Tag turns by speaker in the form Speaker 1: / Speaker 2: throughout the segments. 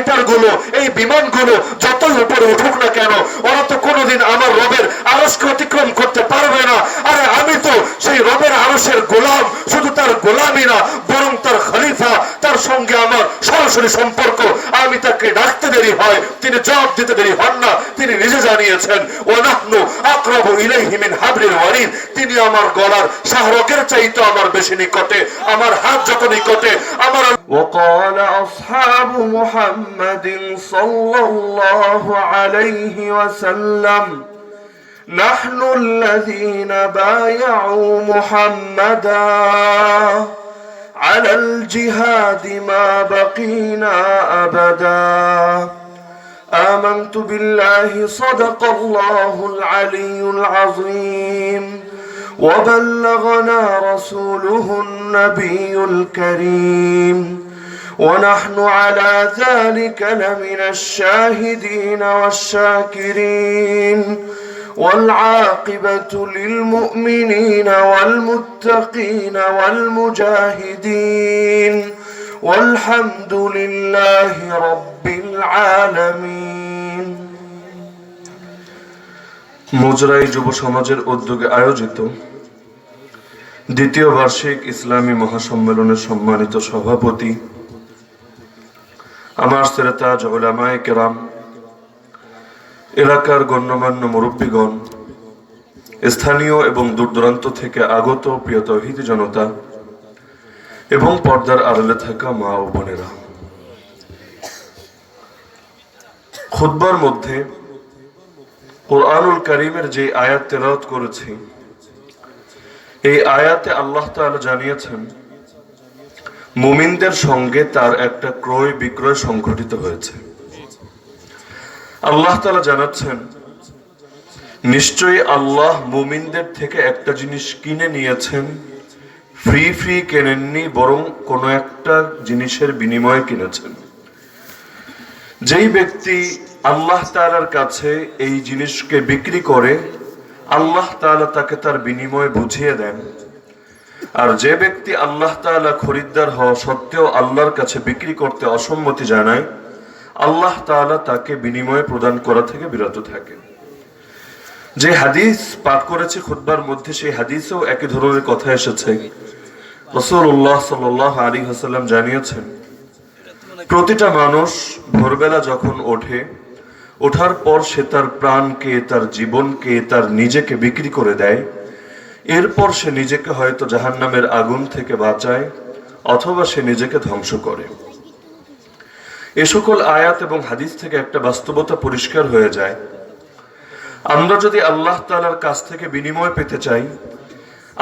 Speaker 1: Fighter গুলো, এই বিমানগুলো যতই উপরে উঠুক না কেন, ওরা তো কোনোদিন আমার রবের আরশকে অতিক্রম করতে পারবে না। আরে আমি তো সেই রবের আরশের গোলাম, শুধু তার গোলামই না, বরং তার খলিফা। তার সঙ্গে আমার সরাসরি সম্পর্ক। আমি তাকে ডাকতে দেরি হয়, তিনি জবাব দিতে দেরি হন না। তিনি নিজে জানিয়েছেন, ওয়ানাহনু আকরাবু ইলাইহি মিন হাবলিল ওয়ারিদ, তিনি আমার গলার শাহরগের চাইতে আমার বেশি নিকটে, আমার হাত যত নিকটে আমার।
Speaker 2: وقال أصحاب محمد صلى الله عليه وسلم نحن الذين بايعوا محمدا على الجهاد ما بقينا أبدا آمنت بالله صدق الله العلي العظيم وبلغنا رسوله النبي الكريم ونحن على ذلك لمن الشاهدين والشاكرين والعاقبة للمؤمنين والمتقين والمجاهدين والحمد لله رب العالمين।
Speaker 1: মুজরাই যুব সমাজের উদ্যোগে আয়োজিত দ্বিতীয় বার্ষিক ইসলামী মহাসম্মেলনের সম্মানিত সভাপতি, আমার শ্রোতা উলামায়ে কেরাম, এলাকার গণ্যমান্য মুরব্বীগণ, স্থানীয় এবং দূরদূরান্ত থেকে আগত প্রিয় তাওহীদি জনতা এবং পর্দার আড়ালে থাকা মা ও বোনেরা, খুতবার মধ্যে কুরআনুল কারীমের যে আয়াত তেলাওয়াত করেছি, এই আয়াতে আল্লাহ তাআলা জানিয়েছেন মুমিনদের সঙ্গে তার একটা ক্রয় বিক্রয় সংঘটিত হয়েছে। আল্লাহ তাআলা জানাচ্ছেন, নিশ্চয়ই আল্লাহ মুমিনদের থেকে একটা জিনিস কিনে নিয়েছেন, ফ্রি কেনেননি, বরং কোনো একটা জিনিসের বিনিময়ে কিনেছেন। যেই ব্যক্তি আল্লাহ তাআলার কাছে এই জিনিসকে বিক্রি করে, আল্লাহ তাআলা তাকে তার বিনিময় বুঝিয়ে দেন। আর যে ব্যক্তি আল্লাহ তাআলা খরিদ্দার হওয়া সত্ত্বেও আল্লাহর কাছে বিক্রি করতে অসম্মতি জানায়, আল্লাহ তাআলা তাকে বিনিময় প্রদান করা থেকে বিরত থাকে। যে হাদিস পাঠ করেছে খুতবার মধ্যে, সেই হাদিসেও একই ধরনের কথা এসেছে। রাসূলুল্লাহ সাল্লাল্লাহু আলাইহি ওয়াসাল্লাম জানিয়েছেন, প্রতিটা মানুষ ভোরবেলা যখন ওঠে, ওঠার পর সে তার প্রাণকে, তার জীবনকে, তার নিজেকে বিক্রি করে দেয়। এরপর সে নিজেকে হয়তো জাহান্নামের আগুন থেকে বাঁচায়, অথবা সে নিজেকে ধ্বংস করে। এ সকল আয়াত এবং হাদিস থেকে একটা বাস্তবতা পরিষ্কার হয়ে যায়। আমরা যদি আল্লাহ তাআলার কাছ থেকে বিনিময় পেতে চাই,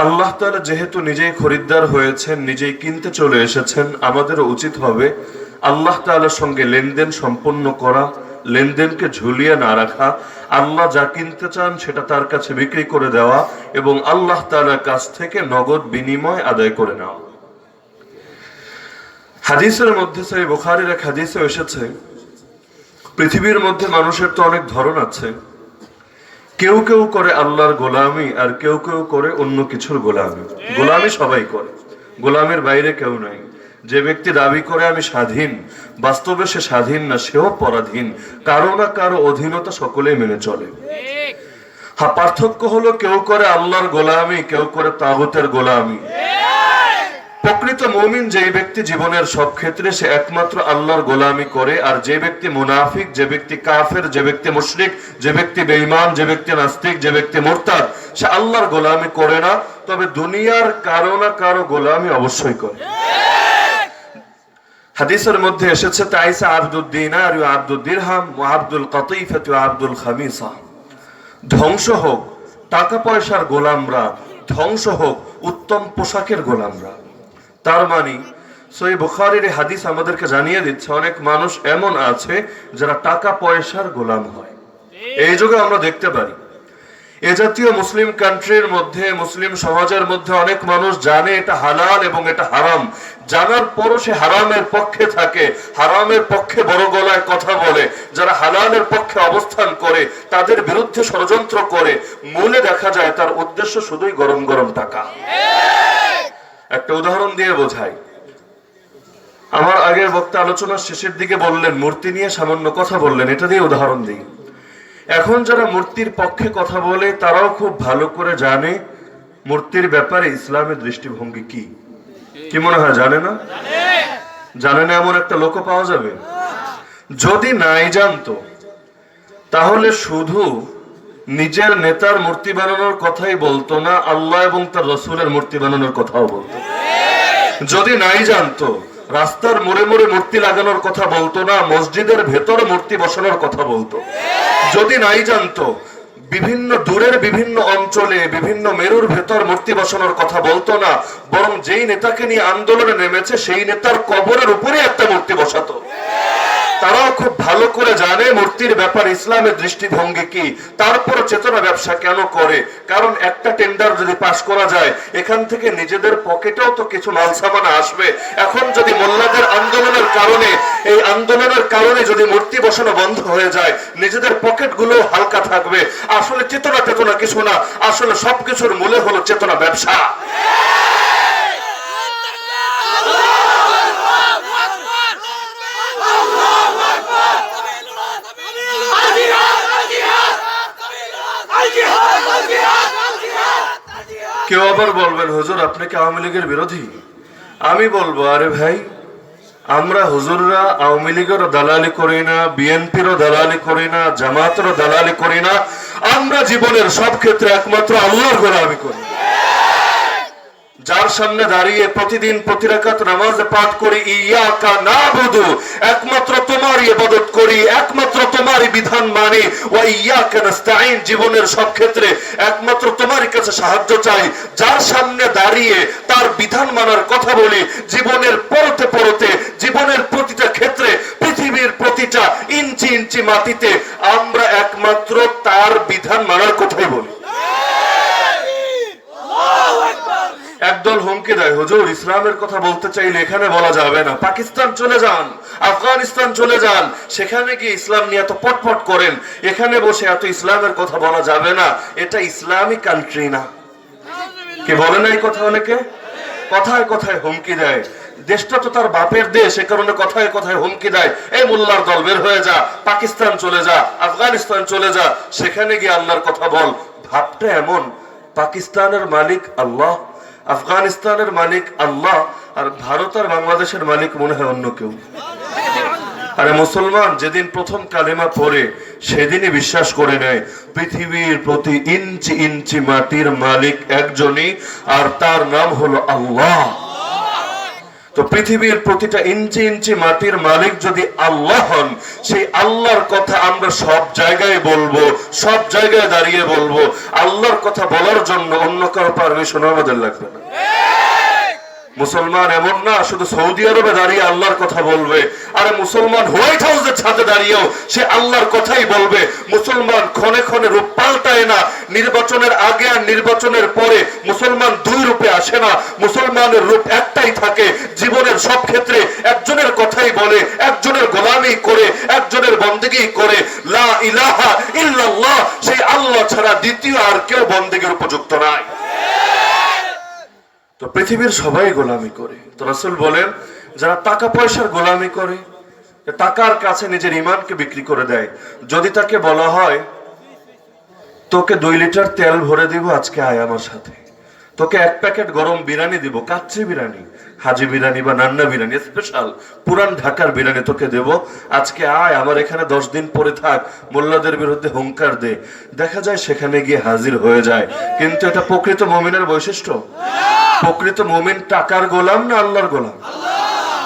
Speaker 1: আল্লাহ তাআলা যেহেতু নিজেই খরিদ্দার হয়েছেন, নিজেই কিনতে চলে এসেছেন, আমাদেরও উচিত হবে আল্লাহ তাআলার সঙ্গে লেনদেন সম্পন্ন করা, লেনদেনকে ঝুলিয়ে না রাখা, আল্লাহ যা কিনতে চান সেটা তার কাছে বিক্রি করে দেওয়া এবং আল্লাহ তাআলার কাছ থেকে নগদ বিনিময় আদায় করে নেওয়া। হাদিসের মধ্যে, সহিহ বুখারীর এক হাদিসে এসেছে, পৃথিবীর মধ্যে মানুষের তো অনেক ধরন আছে। কেউ কেউ করে আল্লাহর গোলামি, আর কেউ কেউ করে অন্য কিছুর গোলামি। গোলামি সবাই করে, গোলামের বাইরে কেউ নাই। যে ব্যক্তি দাবি করে আমি স্বাধীন, বাস্তবে সে স্বাধীন না, সেও পরাধীন। কারো না কারো অধীনতা সকলেই মেনে চলে। হ্যাঁ, পার্থক্য হলো কেউ করে আল্লাহর গোলামি, কেউ করে তাগুতের গোলামি। প্রকৃত মুমিন যেই ব্যক্তি জীবনের সব ক্ষেত্রে সে একমাত্র আল্লাহর গোলামি করে, আর যে ব্যক্তি মুনাফিক, যে ব্যক্তি কাফের, যে ব্যক্তি মুশরিক, যে ব্যক্তি বেঈমান, যে ব্যক্তি নাস্তিক, যে ব্যক্তি মুরতাদ, সে আল্লাহর গোলামি করে না, তবে দুনিয়ার কারো না কারো গোলামি অবশ্যই করে। হাদিসের মধ্যে এসেছে, তাইসা আব্দুদ দিনার ওয়া আব্দুদ দিরহাম ওয়া আব্দুল কাতিফা ওয়া আব্দুল খামিসা। ধ্বংস হোক টাকা পয়সার গোলামরা, ধ্বংস হোক উত্তম পোশাকের গোলামরা। তার মানে সহিহ বুখারীর হাদিস আমাদেরকে জানিয়ে দিচ্ছে, অনেক মানুষ এমন আছে যারা টাকা পয়সার গোলাম হয়। এই যুগে আমরা দেখতে পারি, এ জাতীয় মুসলিম কান্ট্রির মধ্যে, মুসলিম সমাজের মধ্যে অনেক মানুষ জানে এটা হালাল এবং এটা হারাম, জানার পরও সে হারামের পক্ষে থাকে, হারামের পক্ষে বড় গলায় কথা বলে। যারা হালালের পক্ষে অবস্থান করে তাদের বিরুদ্ধে ষড়যন্ত্র করে, মূলে দেখা যায় তার উদ্দেশ্য শুধুই গরম গরম টাকা। একটা উদাহরণ দিয়ে বোঝাই। আমার আগের বক্তা আলোচনার শেষের দিকে বললেন, মূর্তি নিয়ে সামান্য কথা বললেন, এটা দিয়ে উদাহরণ দিই। এখন যারা মূর্তির পক্ষে কথা বলে তারাও খুব ভালো করে জানে মূর্তির ব্যাপারে ইসলামের দৃষ্টিভঙ্গি কি। কি মনে হয় জানে না? জানে না এমন একটা লোকও পাওয়া যাবে? যদি নাই জানতো তাহলে শুধু নিজের নেতার মূর্তি বানানোর কথাই বলতো না, আল্লাহ এবং তার রসুলের মূর্তি বানানোর কথাও বলতো। যদি নাই জানতো রাস্তার মোড়ে মোড়ে মূর্তি লাগানোর কথা বলতো না, মসজিদের ভেতরে মূর্তি বসানোর কথা বলতো। যদি নাই জানতো বিভিন্ন দূরের বিভিন্ন অঞ্চলে বিভিন্ন মেরুর ভেতর মূর্তি বসানোর কথা বলতো না, বরং যেই নেতাকে নিয়ে আন্দোলনে নেমেছে সেই নেতার কবরের উপরে একটা মূর্তি বসাতো। তারাও খুব ভালো করে জানে মূর্তির ব্যাপারে ইসলামের দৃষ্টিভঙ্গি কি, তারপর চেতনা ব্যবসা কেন করে। কারণ একটা টেন্ডার যদি পাস করা যায় এখান থেকে নিজেদের পকেটেও তো কিছু মাল সামানা আসবে। এখন যদি মোল্লাদের আন্দোলনের কারণে, এই আন্দোলনের কারণে যদি মূর্তি বসানো বন্ধ হয়ে যায় নিজেদের পকেট গুলো হালকা থাকবে। আসলে চেতনা টেতনা কিছু না, আসলে সবকিছুর মূলে হলো চেতনা ব্যবসা। কেউ আবার বলবেন, হুজুর আপনি কি আওয়ামী লীগের বিরোধী? আমি বলবো, আরে ভাই, আমরা হুজুররা আওয়ামী লীগেরও দালালি করি না, বিএনপিরও দালালি করি না, জামাতেরও দালালি করি না। আমরা জীবনের সব ক্ষেত্রে একমাত্র আল্লাহর গোলামি করি। যার সামনে দাঁড়িয়ে প্রতিদিন প্রতি রাকাত নামাজ পাঠ করি, ইয়াকা নাবুদু, একমাত্র তোমারই ইবাদত করি, একমাত্র তোমারই বিধান মানি, ওয়া ইয়াকা নাস্তাঈন, জীবনের সব ক্ষেত্রে একমাত্র তোমারই কাছে সাহায্য চাই। যার সামনে দাঁড়িয়ে তার বিধান মানার কথা বলি, জীবনের পরতে পরতে জীবনের প্রতিটা ক্ষেত্রে পৃথিবীর প্রতিটা ইঞ্চি ইঞ্চি মাটিতে আমরা একমাত্র তার বিধান মানার কথাই বলি। একদল হুমকি দেয়, হুজুর ইসলামের কথা বলতে চাইলে এখানে বলা যাবে না, পাকিস্তান চলে যান, আফগানিস্তান চলে যান, সেখানে গিয়ে ইসলাম নিয়ে এত পটপট করেন, এখানে বসে এত ইসলামের কথা বলা যাবে না, এটা ইসলামিক কান্ট্রি না। কে বলে না এই কথা? অনেকে কথায় কথায় হুমকি দেয়। দেশটা তো তার বাপের দেশ, এ কারণে কথায় কথায় হুমকি দেয়, এই মোল্লার দল বের হয়ে যা, পাকিস্তান চলে যা, আফগানিস্তান চলে যা, সেখানে গিয়ে আল্লাহর কথা বল। ভাবটা এমন, পাকিস্তানের মালিক আল্লাহ, আফগানিস্তানের মালিক আল্লাহ, আর ভারত আর বাংলাদেশের মালিক মনে হয় অন্য কেউ। আরে মুসলমান যেদিন প্রথম কালেমা পড়ে সেদিনই বিশ্বাস করে নেয় পৃথিবীর প্রতি ইঞ্চি ইঞ্চি মাটির মালিক একজনই, আর তার নাম হলো আল্লাহ। তো পৃথিবীর প্রতিটা ইঞ্চি ইঞ্চি মাটির মালিক যদি আল্লাহ হন, সেই আল্লাহর কথা আমরা সব জায়গায় বলবো, সব জায়গায় দাঁড়িয়ে বলবো। আল্লাহর কথা বলার জন্য অন্য কারো পারমিশন আমাদের লাগবে না। মুসলমান এমন না শুধু সৌদি আরবে দাঁড়িয়ে আল্লাহর কথা বলবে, আরে মুসলমান হোয়াইট হাউসের ছাদে দাঁড়িয়েও সে আল্লাহর কথাই বলবে। মুসলমান ক্ষণে ক্ষণে রূপ পাল্টায় না, নির্বাচনের আগে আর নির্বাচনের পরে মুসলমান দুই রূপে আসে না, মুসলমানের রূপ একটাই থাকে। জীবনের সব ক্ষেত্রে একজনের কথাই বলে, একজনের গোলামি করে, একজনের বন্দেগী করে। লা ইলাহা ইল্লাল্লাহ, সেই আল্লাহ ছাড়া দ্বিতীয় আর কেউ বন্দেগীর উপযুক্ত নাই। তো পৃথিবীর সবাই গোলামি করে। তো রাসূল বলেন, যারা টাকা পয়সার গোলামি করে, টাকার কাছে নিজের ঈমানকে বিক্রি করে দেয়, যদি তাকে বলা হয় তোকে 2 লিটার তেল ভরে দিব, আজকে আয় আমার সাথে, তোকে 1 প্যাকেট গরম বিরিয়ানি দিব, কাচ্চি বিরিয়ানি, হাজি বিরিয়ানি বা নান্না বিরিয়ানি, স্পেশাল পুরান ঢাকার বিরিয়ানি তোকে দেব, আজকে আয় আমার এখানে 10 দিন পরে থাক, মোল্লাদের বিরুদ্ধে হুঙ্কার দে, দেখা যায় সেখানে গিয়ে হাজির হয়ে যায়। কিন্তু এটা প্রকৃত মুমিনের বৈশিষ্ট্য? প্রকৃত মুমিন টাকার গোলাম না আল্লাহর গোলাম?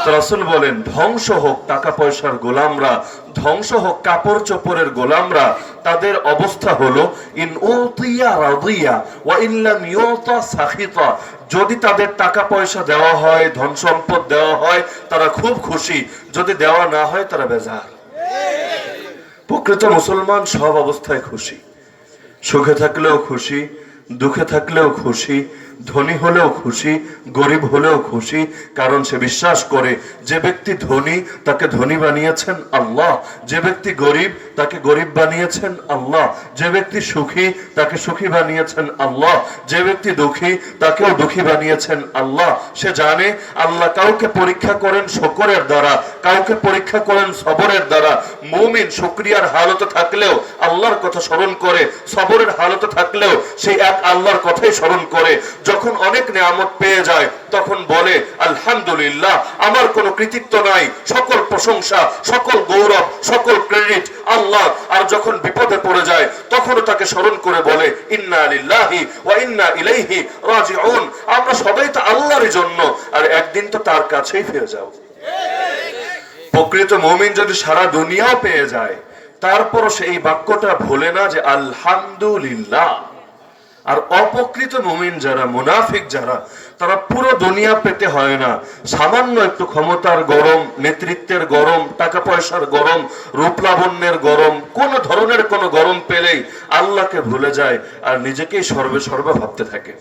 Speaker 1: তো রাসূল বলেন, ধ্বংস হোক টাকা পয়সার গোলামরা, ধ্বংস হোক কাপড় চোপড়ের গোলামরা। তাদের অবস্থা হলো ইন উতিয়া রাদিয়া ওয়া ইন লাম ইউতা সাখিতা, যদি তাদের টাকা পয়সা দেওয়া হয়, ধন সম্পদ দেওয়া হয়, তারা খুব খুশি, যদি দেওয়া না হয় তারা বেজার। প্রকৃত মুসলমান সব অবস্থায় খুশি, সুখে থাকলেও খুশি, দুঃখে থাকলেও খুশি, ধনী হলেও খুশি, গরিব হলেও খুশি, কারণ সে বিশ্বাস করে যে ব্যক্তি ধনী তাকে ধনী বানিয়েছেন আল্লাহ, যে ব্যক্তি গরিব তাকে গরিব বানিয়েছেন আল্লাহ, যে ব্যক্তি সুখী তাকে সুখী বানিয়েছেন আল্লাহ, যে ব্যক্তি দুঃখী তাকেও দুঃখী বানিয়েছেন আল্লাহ। সে জানে আল্লাহ কাউকে পরীক্ষা করেন শুকরের দ্বারা, কাউকে পরীক্ষা করেন সবরের দ্বারা। মুমিন শুকরিয়ার হালতে থাকলেও আল্লাহর কথা স্মরণ করে, সবরের হালতে থাকলেও সেই এক আল্লাহর কথাই স্মরণ করে। যখন অনেক নিয়ামত পেয়ে যায় তখন বলে আলহামদুলিল্লাহ, আমার কোনো কৃতিত্ব নাই, সকল প্রশংসা, সকল গৌরব, সকল ক্রেডিট আল্লাহ। আর যখন বিপদে পড়ে যায় তখনও তাকে স্মরণ করে বলে ইন্না লিল্লাহি ওয়া ইন্না ইলাইহি রাজিউন। আমরা সবাই তো আল্লাহরই জন্য, আর একদিন তো তার কাছেই ফিরে যাব। প্রকৃত মুমিন যদি সারা দুনিয়াও পেয়ে যায় তারপরও সে এই বাক্যটা ভোলে না যে আলহামদুলিল্লাহ। আর অপকৃত মুমিন যারা, মুনাফিক যারা, তারা পুরো দুনিয়া পেতে হয় না, সামান্য একটু ক্ষমতার গরম, নেতৃত্বের গরম, টাকা পয়সার গরম, রূপ লাবণ্যের গরম, কোন ধরনের কোন গরম পেলেই আল্লাহকে ভুলে যায় আর নিজেকেই সর্বে ভাবতে থাকে।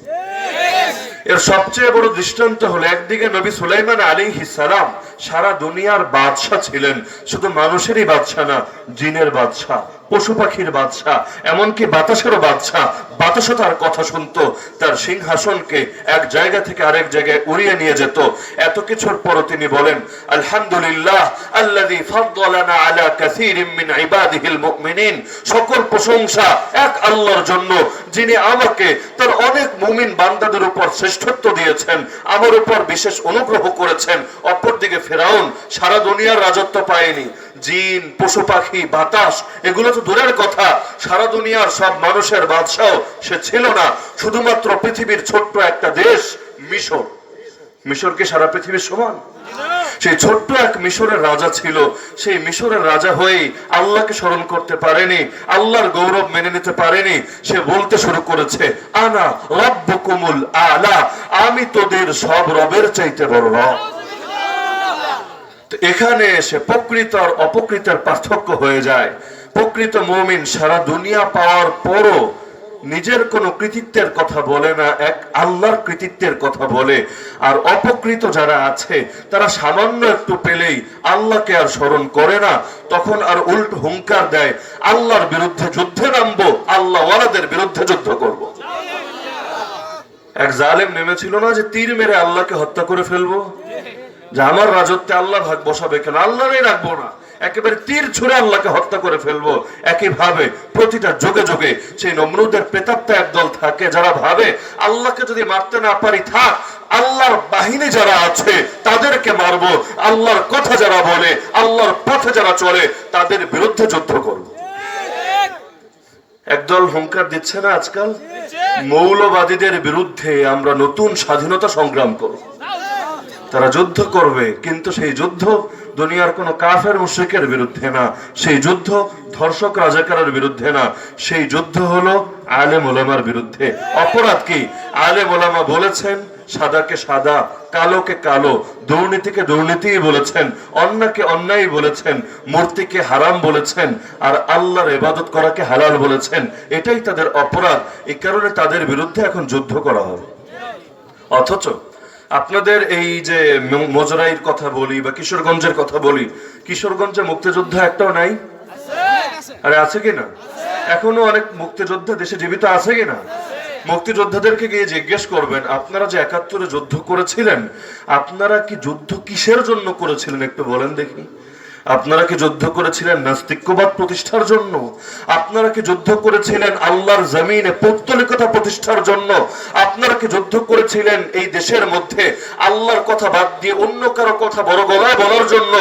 Speaker 1: এর সবচেয়ে বড় দৃষ্টান্ত হলো একদিকে নবী সুলাইমান আলাইহিস সালাম সারা দুনিয়ার বাদশাহ ছিলেন, শুধু মানুষেরই বাদশাহ না, জিনের বাদশাহ, পশু পাখির বাদশাহ, এমনকি বাতাসেরও বাদশাহ। বাতাসও তার কথা শুনতো, তার সিংহাসনকে এক জায়গা থেকে আরেক জায়গায় উড়িয়ে নিয়ে যেত। এত কিছুর পরও তিনি বলেন আলহামদুলিল্লাহ আল্লাযী ফাদ্দালানা আলা কাসীরিম মিন ইবাদিহিল মুমিনিন। সকল প্রশংসা এক আল্লাহর জন্য, যিনি আমাকে তার অনেক মুমিন বান্দাদের উপর শ্রেষ্ঠত্ব দিয়েছেন, আমার উপর বিশেষ অনুগ্রহ করেছেন। অপরদিকে ফিরআউন সারা দুনিয়ার রাজত্ব পায়নি, জিন, পশু পাখি, বাতাস এগুলো তো দূরের কথা, সারা দুনিয়ার সব মানুষের বাদশাহ সে ছিল না। শুধুমাত্র পৃথিবীর ছোট্ট একটা দেশ মিশর, মিশর কি সারা পৃথিবীর সমান? সেই ছোট্ট এক মিশরের রাজা ছিল, সেই মিশরের রাজা হয়েই আল্লাহকে স্মরণ করতে পারেনি, আল্লাহর গৌরব মেনে নিতে পারেনি। সে বলতে শুরু করেছে আনা রাব্বুকুমুল আলা, আমি তোদের সব রবের চাইতে বড় রব। এখানে এসে প্রকৃত আর অপকৃতের পার্থক্য হয়ে যায়। প্রকৃত মুমিন সারা দুনিয়া পাওয়ার পরও নিজের কোন কৃতিত্বের কথা বলে না, এক আল্লাহর কৃতিত্বের কথা বলে। আর অপকৃত যারা আছে তারা সামান্য একটু পেলেই আল্লাহকে আর স্মরণ করে না, তখন আর উল্টো হুঙ্কার দেয় আল্লাহর বিরুদ্ধে যুদ্ধে নামবো, আল্লাহ ওয়ালাদের বিরুদ্ধে যুদ্ধ করব। এক জালেম নেমেছিল না যে তীর মেরে আল্লাহকে হত্যা করে ফেলবো, যে আমার রাজত্বে আল্লাহ ভাগ বসাবে কেন, আল্লাহরই রাখবো না, একেবারে তীর ছুঁড়ে আল্লাহকে হত্যা করে ফেলবো। একইভাবে প্রতিটা যুগে যুগে সেই নমরুদের প্রেতাত্মা একদল থাকে যারা ভাবে আল্লাহকে যদি মারতে না পারি থাক, আল্লাহর বাহিনী যারা আছে তাদেরকে মারবো, আল্লাহর কথা যারা বলে, আল্লাহর পথে যারা চলে তাদের বিরুদ্ধে যুদ্ধ করব। একদল হুঙ্কার দিচ্ছে না আজকাল, মৌলবাদীদের বিরুদ্ধে আমরা নতুন স্বাধীনতা সংগ্রাম করব। তারা যুদ্ধ করবে, কিন্তু সেই যুদ্ধ দুনিয়ার কোন কাফের মুশরিকের বিরুদ্ধে না, সেই যুদ্ধ ধর্ষক রাজাকারের বিরুদ্ধে না, সেই যুদ্ধ হলো আলেম ওলামার বিরুদ্ধে। অপরাধ কি? আলেম ওলামা বলেছেন সাদাকে সাদা, কালোকে কালো, দুর্নীতিকে দুর্নীতি বলেছেন, অন্যায়কে অন্যায় বলেছেন, মূর্তিকে হারাম বলেছেন, আর আল্লাহর ইবাদত করাকে হালাল বলেছেন। এটাই তাদের অপরাধ, এই কারণে তাদের বিরুদ্ধে এখন যুদ্ধ করা হবে। অথচ আপনাদের এই যে মজরাইর কথা বলি বা কিশোরগঞ্জের কথা বলি, কিশোরগঞ্জে মুক্তিযোদ্ধা একটাও নাই? আরে আছে কিনা? এখনো অনেক মুক্তিযোদ্ধা দেশে জীবিত আছে কিনা? মুক্তিযোদ্ধাদেরকে গিয়ে জিজ্ঞেস করবেন আপনারা যে ৭১-এ যুদ্ধ করেছিলেন, আপনারা কি যুদ্ধ কিসের জন্য করেছিলেন একটু বলেন দেখি। আপনারা কি যুদ্ধ করেছিলেন নাস্তিক্যবাদ প্রতিষ্ঠার জন্য? আপনারা কি যুদ্ধ করেছিলেন আল্লাহর জমিনে পৌত্তলিকতা প্রতিষ্ঠার জন্য? আপনারা কি যুদ্ধ করেছিলেন এই দেশের মধ্যে আল্লাহর কথা বাদ দিয়ে অন্য কারো কথা বড় গলায় বলার জন্য?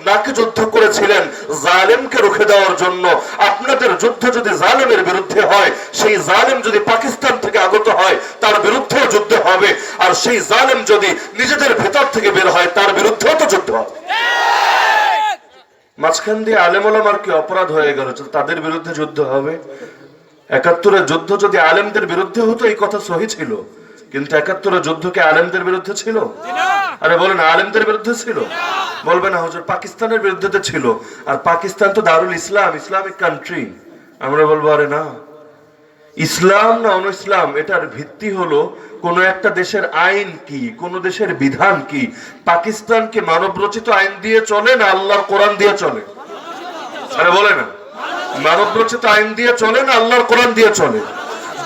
Speaker 1: নাকি যুদ্ধ করেছিলেন জালেমকে রুখে দেওয়ার জন্য? আপনাদের যুদ্ধ যদি জালেমের বিরুদ্ধে হয়, সেই জালেম যদি পাকিস্তান থেকে আগত হয় তার বিরুদ্ধেও যুদ্ধ হবে, আর সেই জালেম যদি নিজেদের ভেতর থেকে বের হয় তার বিরুদ্ধেও তো যুদ্ধ হবে। মাঝখান দিয়ে আলেম ওলামার কি অপরাধ হয়ে গেল তাদের বিরুদ্ধে যুদ্ধ হবে? ৭১-এর যুদ্ধ যদি আলেমদের বিরুদ্ধে হতো এই কথা সহি ছিল, কিন্তু ৭১-এর যুদ্ধ কি আলেমদের বিরুদ্ধে ছিল? আরে বলেন আলেমদের বিরুদ্ধে ছিল? বলবে না হুজুর পাকিস্তানের বিরুদ্ধে ছিল, আর পাকিস্তান তো দারুল ইসলাম, ইসলামিক কান্ট্রি। আমরা বলবো আরে না, ইসলাম না অন ইসলাম, এটার ভিত্তি হলো কোন একটা দেশের আইন কি, কোন দেশের বিধান কি। পাকিস্তান কি মানব রচিত আইন দিয়ে চলে না আল্লাহর কোরআন দিয়ে চলে? আরে বলে না, মানব রচিত আইন দিয়ে চলে না আল্লাহর কোরআন দিয়ে চলে?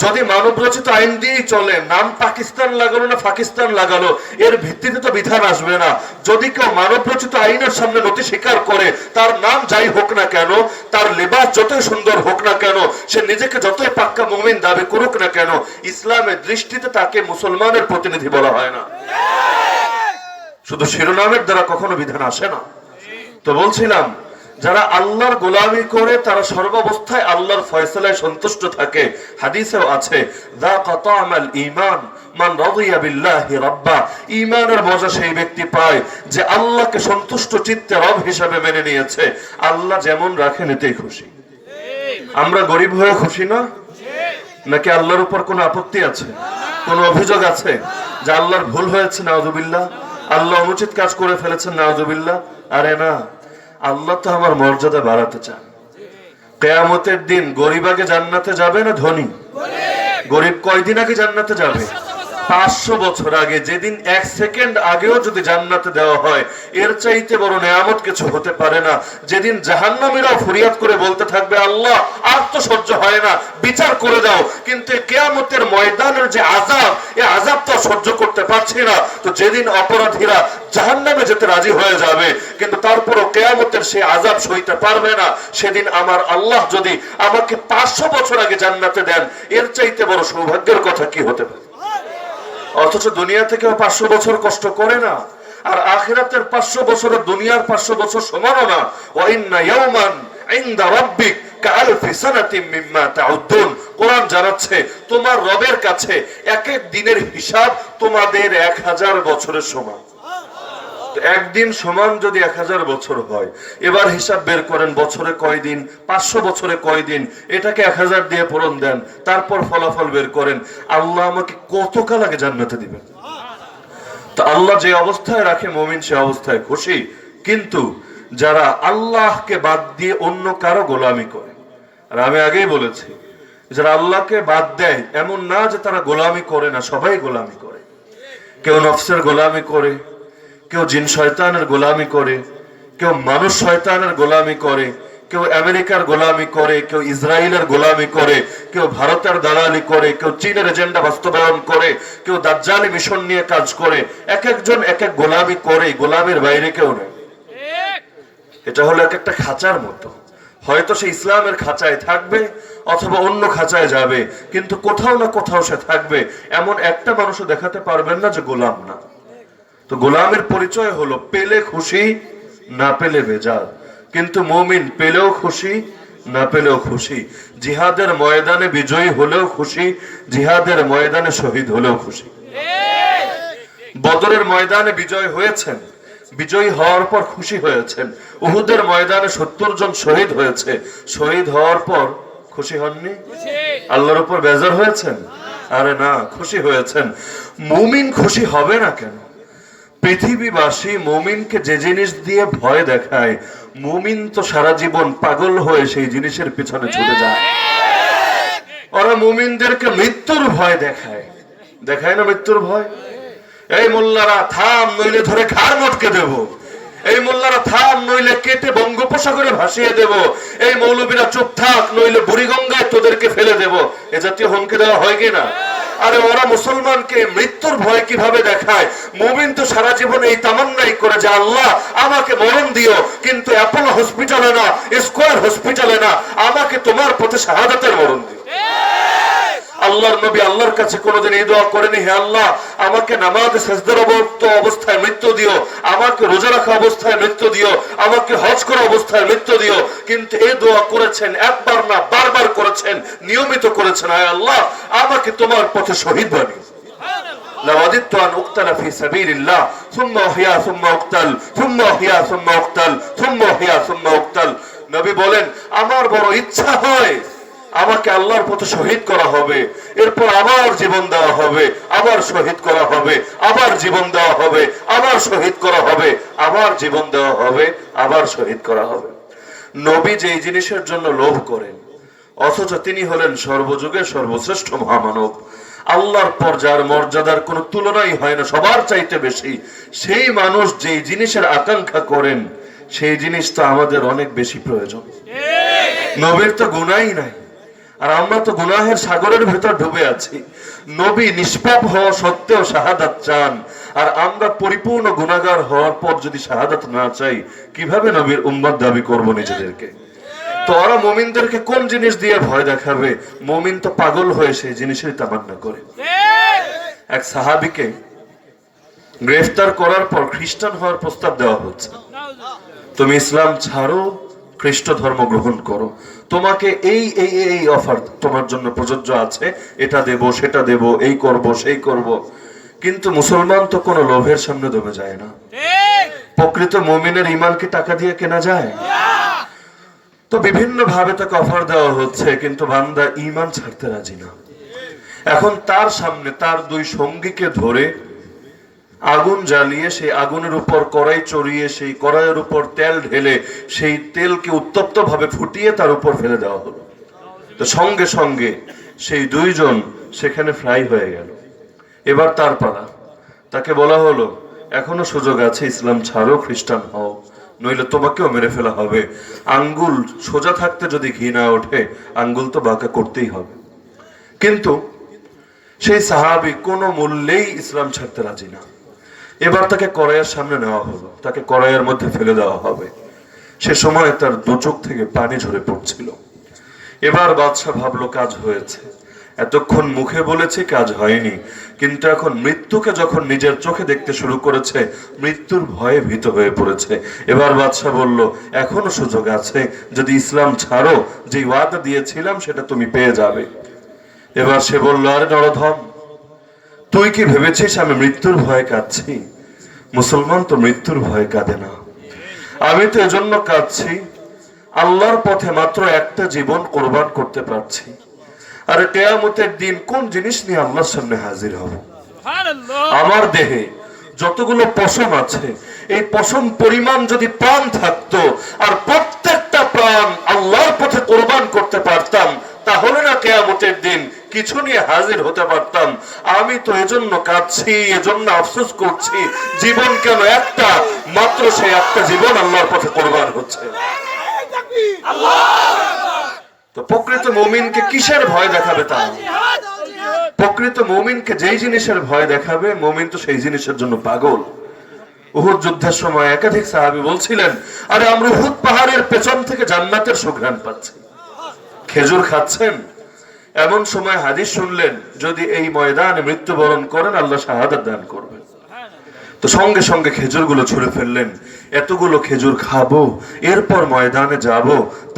Speaker 1: যদি মানব রচিত আইন দিয়েই চলে, নাম পাকিস্তান লাগালো না পাকিস্তান লাগালো, এর ভিত্তিতে তো বিধান আসবে না। যদি কেউ মানব রচিত আইনের সামনে নতি স্বীকার করে, তার নাম যাই হোক না কেন, তার লেবাস যতই সুন্দর হোক না কেন, সে নিজেকে যতই পাক্কা মুমিন দাবি করুক না কেন, ইসলামের দৃষ্টিতে তাকে মুসলমানের প্রতিনিধি বলা হয় না। শুধু শিরোনামের দ্বারা কখনো বিধান আসে না। তো বলছিলাম, যারা আল্লাহর গোলামি করে তারা সর্বাবস্থায় আল্লাহর ফয়সালায় সন্তুষ্ট থাকে। হাদিসেও আছে, যাকা তা'মাল ঈমান মান রাদিয়া বিল্লাহি রাব্বা। ঈমানের মজা সেই ব্যক্তি পায় যে আল্লাহকে সন্তুষ্ট চিত্তে রব হিসাবে মেনে নিয়েছে। আল্লাহ যেমন রাখেন এতেই খুশি। আমরা গরিব হয়ে খুশি না? নাকি আল্লাহর উপর কোনো আপত্তি আছে, কোনো অভিযোগ আছে যে আল্লাহর ভুল হয়েছে নাউযুবিল্লাহ, আল্লাহ অনুচিত কাজ করে ফেলেছেন নাউযুবিল্লাহ? আরে না, আল্লাহ তো আমার মর্যাদা বাড়াতে চান। কিয়ামতের দিন গরিব আগে জান্নাতে যাবে না ধনী? গরিব কয়দিন আগে জান্নাতে যাবে? 500 বছর আগে। যেদিন 1 সেকেন্ড আগেও যদি জান্নাতে দেওয়া হয়, এর চাইতে বড় নিয়ামত কিছু হতে পারে না। যেদিন জাহান্নামীরাও ফরিয়াদ করে বলতে থাকবে, আল্লাহ আর তো সহ্য হয় না, বিচার করে দাও। কিন্তু কিয়ামতের ময়দানের যে আযাব, এই আযাবটা সহ্য করতে পারছি না। তো যেদিন অপরাধীরা জাহান্নামে যেতে রাজি হয়ে যাবে, কিন্তু তারপরও কিয়ামতের সেই আযাব সইতে পারবে না, সেদিন আমার আল্লাহ যদি আমাকে 500 বছর আগে জান্নাতে দেন, এর চাইতে বড় সৌভাগ্যের কথা কি হতে পারে? অথচ দুনিয়া থেকেও 500 বছর কষ্ট করে না, আর আখিরাতের 500 বছর দুনিয়ার 500 বছর সমানও না। ওয়া ইন্না ইয়াওমান ইনদা রাব্বিক কাআলফি সানাতিন মিম্মা তাউদ্দুন। কোরআন জানাচ্ছে, তোমার রবের কাছে এক এক দিনের হিসাব তোমাদের 1000 বছরের সমান। একদিন সমান যদি 1000 বছর হয়, এবার হিসাব বের করেন বছরে কয় দিন, 500 বছরে কয় দিন, এটাকে 1000 দিয়ে পূরণ দেন, তারপর ফলাফল বের করেন। আল্লাহ আমাকে কতকাল আগে জান্নাতে দিবেন? তো আল্লাহ যে অবস্থায় রাখে মুমিন সে অবস্থায় খুশি। কিন্তু যারা আল্লাহকে বাদ দিয়ে অন্য কারো গোলামি করে, আর আমি আগেই বলেছি, যারা আল্লাহকে বাদ দেয় এমন না যে তারা গোলামি করে না, সবাই গোলামি করে। কেউ নফসের গোলামি করে, কেউ জিন শয়তানের গোলামি করে, কেউ মানুষ শয়তানের গোলামি করে, কেউ আমেরিকার গোলামি করে, কেউ ইসরায়েলের গোলামি করে, কেউ ভারতের দালালি করে, কেউ চীনের এজেন্ডা বাস্তবায়ন করে, কেউ দাজ্জালি মিশন নিয়ে কাজ করে। এক একজন এক এক গোলামি করে, গোলামের বাইরে কেউ নেই। এটা হলো এক একটা খাঁচার মতো। হয়তো সে ইসলামের খাঁচায় থাকবে অথবা অন্য খাঁচায় যাবে, কিন্তু কোথাও না কোথাও সে থাকবে। এমন একটা মানুষও দেখাতে পারবেন না যে গোলাম না। তো গোলামের পরিচয় হলো পেলে খুশি, না পেলে বেজার। কিন্তু মুমিন পেলেও খুশি, না পেলেও খুশি। জিহাদের ময়দানে বিজয়ী হলেও খুশি, জিহাদের ময়দানে শহীদ হলেও খুশি। বদরের ময়দানে বিজয় হয়েছেন, বিজয়ী হওয়ার পর খুশি হয়েছেন। উহুদের ময়দানে 70 জন শহীদ হয়েছে, শহীদ হওয়ার পর খুশি হননি? আল্লাহর উপর বেজার হয়েছেন? আরে না, খুশি হয়েছেন। মুমিন খুশি হবে না কেন? পৃথিবীবাসী মুমিনকে যে জিনিস দিয়ে ভয় দেখায়, মুমিন তো সারা জীবন পাগল হয়ে সেই জিনিসের পিছনে ছুটে যায়। ওরা মুমিনদেরকে মৃত্যুর ভয় দেখায়, দেখায় না মৃত্যুর ভয়? এই মোল্লারা থাম, নইলে ধরে ঘাড় মটকে দেব। এই মোল্লারা থাম, নইলে কেটে বঙ্গোপসাগরে ভাসিয়ে দেব। এই মৌলবীরা চুপ থাক, নইলে বুড়িগঙ্গায় তোদেরকে ফেলে দেব। এ জাতীয় হুমকি দেওয়া হয় কিনা? আরে ওরা মুসলমানকে মৃত্যুর ভয় কিভাবে দেখায়? মুমিন তো সারা জীবন এই তামান্নাই করে যে আল্লাহ আমাকে মরণ দিও, কিন্তু অ্যাপোলো হসপিটালে না, স্কয়ার হসপিটালে না, আমাকে তোমার পথে শাহাদাতের মরণ দিও। আল্লাহর নবী আল্লাহর কাছে কোনোদিন এই দোয়া করেনি, হে আল্লাহ আমাকে নামাজে সিজদার অবস্থায় মৃত্যু দিও, আমাকে রোজা রাখা অবস্থায় মৃত্যু দিও, আমাকে হজ করা অবস্থায় মৃত্যু দিও। কিন্তু এই দোয়া করেছেন একবার না, বারবার করেছেন, নিয়মিত করেছেন, হে আল্লাহ আমাকে তোমার পথে শহীদ বানিও। لوددت أن أقتل في سبيل الله ثم أحيا ثم أقتل ثم أحيا ثم أقتل ثم أحيا ثم أقتل। নবী বলেন, আমার বড় ইচ্ছা হয় আমাকে আল্লাহর পথে শহীদ করা হবে, এরপর আবার জীবন দেওয়া হবে, আবার শহীদ করা হবে, আবার জীবন দেওয়া হবে, আবার শহীদ করা হবে, আবার জীবন দেওয়া হবে, আবার শহীদ করা হবে। নবী যেই জিনিসের জন্য লোভ করেন, অথচ তিনি হলেন সর্বযুগের সর্বশ্রেষ্ঠ মহামানব। আল্লাহর পর যার মর্যাদার কোনো তুলনাই হয় না, সবার চাইতে বেশি, সেই মানুষ যেই জিনিসের আকাঙ্ক্ষা করেন সেই জিনিস তো আমাদের অনেক বেশি প্রয়োজন। নবীর তো গুনাহই নাই, আর আমরা তো গুনাহের সাগরের ভেতর ডুবে আছি। নবী নিষ্পাপ হওয়া সত্ত্বেও শাহাদাত চান, আর আমরা পরিপূর্ণ গুনাহগার হওয়ার পর যদি শাহাদাত না চাই, কিভাবে নবীর উম্মত দাবি করব নিজেদেরকে? তো ওরা মুমিনদেরকে কোন জিনিস দিয়ে ভয় দেখাবে? মুমিন তো পাগল হয়ে সেই জিনিসের তামান্না করে। এক সাহাবীকে গ্রেফতার করার পর খ্রিস্টান হওয়ার প্রস্তাব দেওয়া হচ্ছে, তুমি ইসলাম ছাড়ো, খ্রিস্ট ধর্ম গ্রহণ করো, তোমাকে এই এই এই অফার তোমার জন্য প্রযোজ্য আছে, এটা দেব সেটা দেব, এই করব সেই করব। কিন্তু মুসলমান তো কোনো লোভের সামনে দমে যায় না। প্রকৃত মুমিনের ঈমানকে টাকা দিয়ে কেনা যায়? তো বিভিন্ন ভাবে তাকে অফার দেওয়া হচ্ছে, কিন্তু বান্দা ঈমান ছাড়তে রাজি না। এখন তার সামনে তার দুই সঙ্গীকে ধরে আগুন জ্বালিয়ে সেই আগুনের উপর কড়াই চড়িয়ে সেই কড়াইয়ের উপর তেল ঢেলে সেই তেলকে উত্তপ্ত ভাবে ফুটিয়ে তার উপর ফেলে দেওয়া হলো। তো সঙ্গে সঙ্গে সেই দুইজন সেখানে ফ্রাই হয়ে গেল। এবার তার পালা, তাকে বলা হলো এখনো সুযোগ আছে, ইসলাম ছাড়ো, খ্রিস্টান হও, নইলে তোমাকেও মেরে ফেলা হবে। আঙ্গুল সোজা থাকতে যদি ঘি না ওঠে, আঙ্গুল তো বাঁকা করতেই হবে। কিন্তু সেই সাহাবী কোনো মূল্যেই ইসলাম ছাড়তে রাজি না। এবার তাকে কড়াইয়ের সামনে নেওয়া হলো, তাকে কড়াইয়ের মধ্যে ফেলে দেওয়া হবে। সে সময় তার দু চোখ থেকে পানি ঝরে পড়ছিল। এবার বাদশা ভাবলো কাজ হয়েছে, এতক্ষণ মুখে বলেছে কাজ হয়নি, কিন্তু এখন মৃত্যুকে যখন নিজের চোখে দেখতে শুরু করেছে, মৃত্যুর ভয়ে ভীত হয়ে পড়েছে। এবার বাদশা বলল এখনো সুযোগ আছে, যদি ইসলাম ছাড়ো, যে ওয়াদা দিয়েছিলাম সেটা তুমি পেয়ে যাবে। এবার সে বলল, আরে নরধম, তুই কি ভেবেছিস আমি মৃত্যুর ভয়ে কাঁদছি? মুসলমান তো মৃত্যুর ভয়ে কাঁদে না। আমি তো এজন্য কাঁদছি, আল্লাহর পথে মাত্র একটা জীবন কোরবান করতে পারছি, আর কিয়ামতের দিন কোন জিনিস নিয়ে আল্লাহর সামনে হাজির হব? আমার দেহে যতগুলো পশম আছে, এই পশম পরিমাণ যদি প্রাণ থাকতো, আর প্রত্যেকটা প্রাণ আল্লাহর পথে কোরবান করতে পারতাম, তাহলে না কিয়ামতের দিন কিছু নিয়ে হাজির হতে পারতাম। আমি তো এজন্য কাঁদছি, এজন্য আফসোস করছি, জীবন কেন একটা, মাত্র সেই একটা জীবন আল্লাহর পথে কোরবান হচ্ছে। তো প্রকৃত মুমিনকে কিসের ভয় দেখাবে? তা প্রকৃত মুমিনকে যেই জিনিসের ভয় দেখাবে, মুমিন তো সেই জিনিসের জন্য পাগল। উহুদ যুদ্ধের সময় একাধিক সাহাবী বলছিলেন, আরে আমরা উহুদ পাহাড়ের পেছন থেকে জান্নাতের সুঘ্রাণ পাচ্ছি। খেজুর খাচ্ছেন, এমন সময় হাদিস শুনলেন, যদি এই ময়দানে মৃত্যুবরণ করেন আল্লাহ শাহাদাত দান করবেন। তো সঙ্গে সঙ্গে খেজুরগুলো ছুঁড়ে ফেললেন, এতগুলো খেজুর খাবো, এরপর ময়দানে যাব,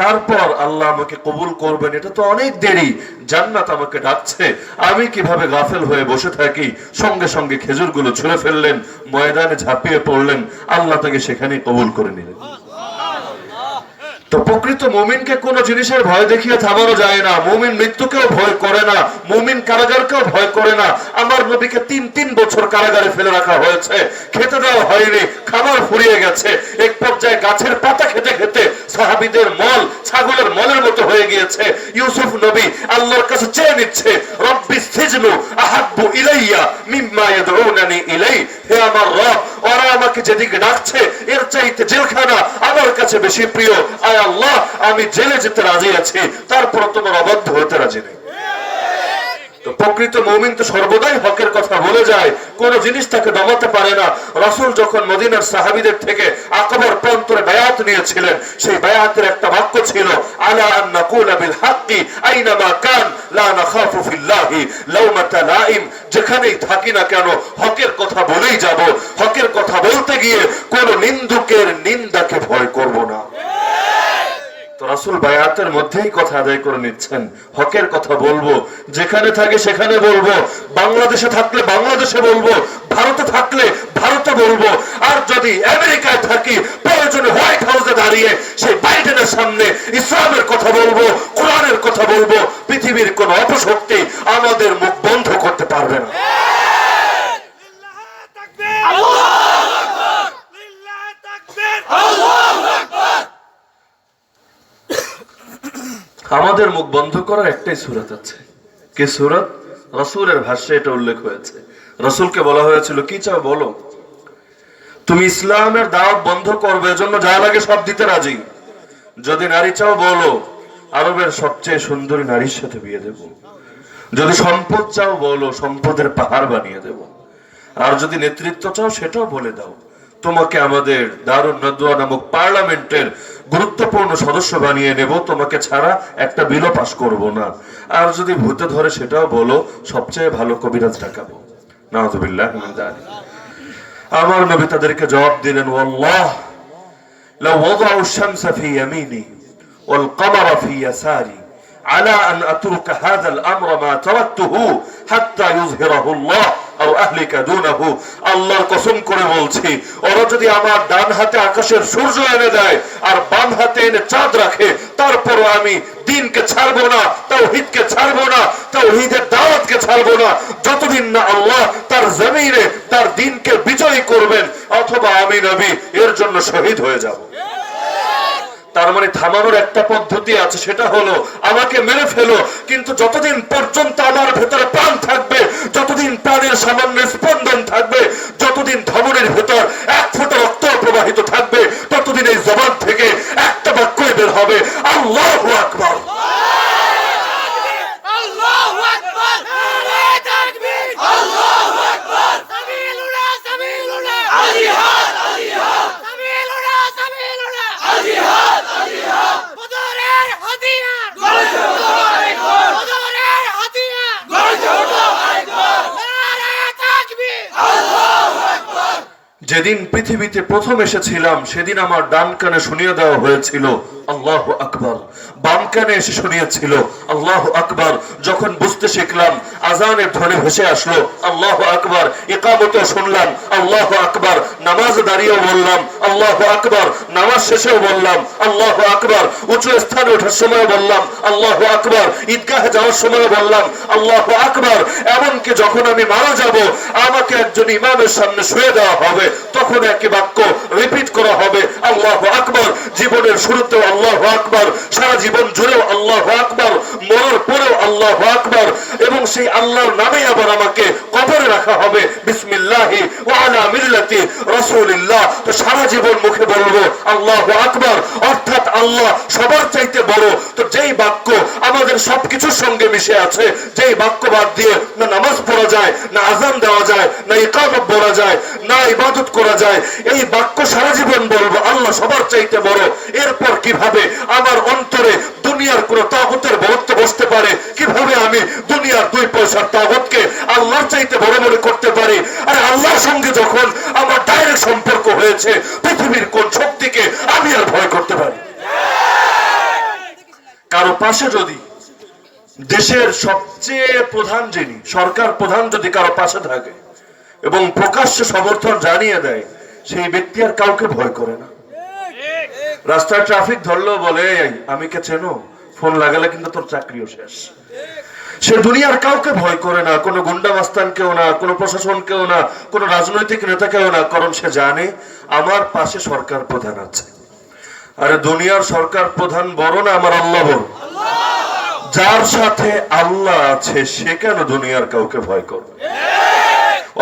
Speaker 1: তারপর আল্লাহ আমাকে কবুল করবেন, এটা তো অনেক দেরি, জান্নাত আমাকে ডাকছে, আমি কিভাবে গাফেল হয়ে বসে থাকি? সঙ্গে সঙ্গে খেজুরগুলো ছুঁড়ে ফেললেন, ময়দানে ঝাঁপিয়ে পড়লেন, আল্লাহ তাকে সেখানেই কবুল করে নিলেন। তো প্রকৃত মুমিনকে কোন জিনিসের ভয় দেখিয়ে থামানো যায় না। মুমিন মৃত্যুকেও ভয় করে না, মুমিন কারাগারকেও ভয় করে না। আমার নবীকে 3 বছর কারাগারে ফেলে রাখা হয়েছে, খেতে দেওয়া হয়নি, খাবার ফুরিয়ে গেছে। এক পর্যায়ে গাছের পাতা খেতে খেতে সাহাবীদের মল ছাগলের মলের মতো হয়ে গিয়েছে। ইউসুফ নবী আল্লাহর কাছে চেয়ে নিচ্ছে, রব্বি সিজনু আহাব্বু ইলাইয়া মিম্মা ইয়াদউনানি ইলাই, হে আমার রব, ওরা আমাকে যেদিকে ডাকছে এর চাইতে জেলখানা আমার কাছে বেশি প্রিয়। আয় আল্লাহ, আমি জেলে যেতে রাজি আছি, তারপর তোমার অবাধ্য হতে রাজি নেই। তো প্রকৃত মুমিন তো সর্বদাই হকের কথা বলে যায়, কোন জিনিস তাকে দমাতে পারে না। রাসূল যখন মদিনার সাহাবীদের থেকে আকবার প্রান্তরে বায়াত নিয়েছিলেন, সেই বায়াতের একটা বাক্য ছিল, আলা আন নাকুলা বিল হাক্কি আইনামা কান লা নাখাফু ফিল্লাহি লাউমাতা লাইম। যেখানেই থাকি না কেন হকের কথা বলেই যাব, হকের কথা বলতে গিয়ে কোন নিন্দুকের নিন্দাকে ভয় করব না। তো রাসূল বায়াতের মধ্যেই কথা আদায় করে নিচ্ছেন, হকের কথা বলবো, যেখানে থাকি সেখানে বলবো, বাংলাদেশে থাকলে বাংলাদেশে বলবো, ভারতে থাকলে ভারতে বলবো, আর যদি আমেরিকায় থাকি প্রয়োজনে হোয়াইট হাউসে দাঁড়িয়ে সেই বাইডেনের সামনে ইসলামের কথা বলবো, কোরআনের কথা বলবো। পৃথিবীর কোন অপশক্তি আমাদের মুখ বন্ধ করতে পারবে না। আমাদের মুখ বন্ধ করার একটাই সূরত আছে। কি সূরত? রাসূলের ভাষ্যে এটা উল্লেখ হয়েছে। রাসূলকে বলা হয়েছিল, কি চাও বলো। তুমি ইসলামের দাওয়াত বন্ধ করবে, এজন্য যা লাগে সব দিতে রাজি। যদি নারী চাও বলো, আরবের সবচেয়ে সুন্দরী নারীর সাথে বিয়ে দেব। যদি সম্পদ চাও বলো, সম্পদের পাহাড় বানিয়ে দেব। আর যদি নেতৃত্ব চাও সেটাও বলে দাও, তোমাকে আমাদের দারুন নাদওয়া নামক পার্লামেন্টের গুরুত্বপূর্ণ সদস্য বানিয়ে নেব, তোমাকে ছাড়া একটা বিলও পাস করব না। আর যদি ভূতে ধরে সেটাও বলো, সবচেয়ে ভালো কবিরাজ ডাকাবো। নাউযুবিল্লাহ মিন যালিক। আমার নবী তাদেরকে জবাব দিলেন, ওয়াল্লাহ লাউ ওয়াদাউ আশ-শামসা ফি ইয়ামিনি ওয়াল কমারা ফি ইয়াসারি আলা আন আতরুকা হাযাল আমরা মা তারাকতুহু হাত্তা ইউযহিরাহু আল্লাহ আও আহলিকা দুনাহু। আল্লাহর কসম করে বলছি, ওরা যদি আমার ডান হাতে আকাশের সূর্য এনে দেয় আর বাম হাতে এনে চাঁদ রাখে, তারপরও আমি দ্বীনকে ছাড়বো না, তাওহীদকে ছাড়বো না, তাওহীদের দাওয়াতকে ছাড়বো না, যতদিন না আল্লাহ তার জমিনে তার দ্বীনকে বিজয়ী করবেন, অথবা আমি নবী এর জন্য শহীদ হয়ে যাব। তার মানে থামানোর একটা পদ্ধতি আছে, সেটা হলো আমাকে মেরে ফেলো, কিন্তু যতদিন পর্যন্ত আমার ভেতরে প্রাণ থাকবে, যতদিন প্রাণের সামান্য স্পন্দন থাকবে, যতদিন ধমনের ভেতর এক ফোঁটা রক্ত প্রবাহিত থাকবে, ততদিন এই জবান থেকে একটা বাক্যই বের হবে, আল্লাহু আকবার।
Speaker 3: আল্লাহু আকবার, নারে তাকবীর, আল্লাহু আকবার, সাবিলুনা সাবিলুনা, জিহাদ জিহাদ, সাবিলুনা সাবিলুনা, জিহাদ জিহাদ, বদরের হাতিয়ার, আল্লাহু আকবার, বদরের হাতিয়ার, আল্লাহু আকবার, নারে তাকবীর, আল্লাহু আকবার।
Speaker 1: যেদিন পৃথিবীতে প্রথম এসেছিলাম সেদিন আমার ডান কানে শুনিয়ে দেওয়া হয়েছিল আল্লাহু আকবার, বাম কানে এসে শুনিয়েছিল আল্লাহু আকবার। যখন বুঝতে শিখলাম, আজানের ধ্বনি ভেসে আসলো আল্লাহু আকবার, ইকামতে শুনলাম আল্লাহু আকবার, নামাজ দাঁড়িয়েও বললাম আল্লাহু আকবার, নামাজ শেষেও বললাম আল্লাহু আকবার, উঁচু স্থানে ওঠার সময় বললাম আল্লাহু আকবার, ঈদগাহে যাওয়ার সময় বললাম আল্লাহু আকবার। এমনকি যখন আমি মারা যাব, আমাকে একজন ইমামের সামনে শুয়ে দেওয়া হবে, তখন একই বাক্য রিপিট করা হবে আল্লাহু আকবার। জীবনের শুরুতেও আল্লাহু আকবার, সারা জীবন জুড়েও আল্লাহু আকবার, মরার পরেও আল্লাহু আকবার, এবং সেই আল্লাহর নামে আবার আমাকে কবরে রাখা হবে বিসমিল্লাহি ওয়া আলা মিল্লাতি রাসূলিল্লাহ। তো সারা জীবন মুখে বলবো আল্লাহু আকবার, অর্থাৎ আল্লাহ সবার চাইতে বড়। তো যেই বাক্য আমাদের সবকিছুর সঙ্গে মিশে আছে, যেই বাক্য বাদ দিয়ে না নামাজ পড়া যায়, না আযান দেওয়া যায়, না ইকামত বলা যায়, না ইবাদত করা যায়, এই বাক্য সারা জীবন বলবো আল্লাহ সবার চাইতে বড়। এরপর কিভাবে আমার অন্তরে দুনিয়ার কোন তাগুতের বরত্ব বসতে পারে? কিভাবে আমি দুনিয়ার 2 পয়সার তাগুতকে আল্লাহর চাইতে বড় মনে করতে পারি? আর আল্লাহর সঙ্গে যখন আমার ডাইরেক্ট সম্পর্ক হয়েছে, পৃথিবীর কোন শক্তিকে আমি আর ভয় করতে পারি? কারো পাশে যদি দেশের সবচেয়ে প্রধান, যিনি সরকার প্রধান, যদি কারো পাশে থাকে এবং প্রকাশ্যে সমর্থন জানিয়ে দেয়, সেই ব্যক্তি আর কাউকে ভয় করে না। রাস্তায় ট্রাফিক ধরলো, বলে আমি কে চেনো, ফোন লাগালে কিন্তু তোর চাকরিও শেষ। সে দুনিয়ার কাউকে ভয় করে না, কোনো গুন্ডা মাস্তানকেও না, কোনো প্রশাসনকেও না, কোনো রাজনৈতিক নেতাকেও না, কারণ সে জানে আমার পাশে সরকার প্রধান আছে। আরে দুনিয়ার সরকার প্রধান বড় না আমার আল্লাহ বড়? যার সাথে আল্লাহ আছে সে কেন দুনিয়ার কাউকে ভয় করবে?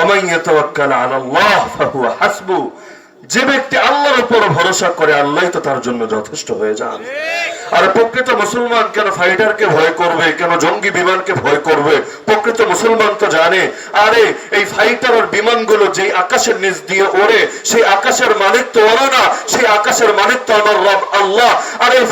Speaker 1: ওমান ইয়াতাওয়াক্কাল আলাল্লাহ ফাহুয়া হাসবু। যে ব্যক্তি আল্লাহর উপর ভরসা করে, আল্লাহই তো তার জন্য যথেষ্ট হয়ে যান। আর প্রকৃত মুসলমান কেন ফাইটারকে ভয় করবে, কেন জঙ্গি বিমানকে ভয় করবে? প্রকৃত মুসলমান তো জানে, আরে এই ফাইটার আর বিমানগুলো যেই আকাশের নিচ দিয়ে ওড়ে, সেই আকাশের মালিক তো ওরা না, সেই আকাশের মালিক তো আমার রব আল্লাহ। আর এই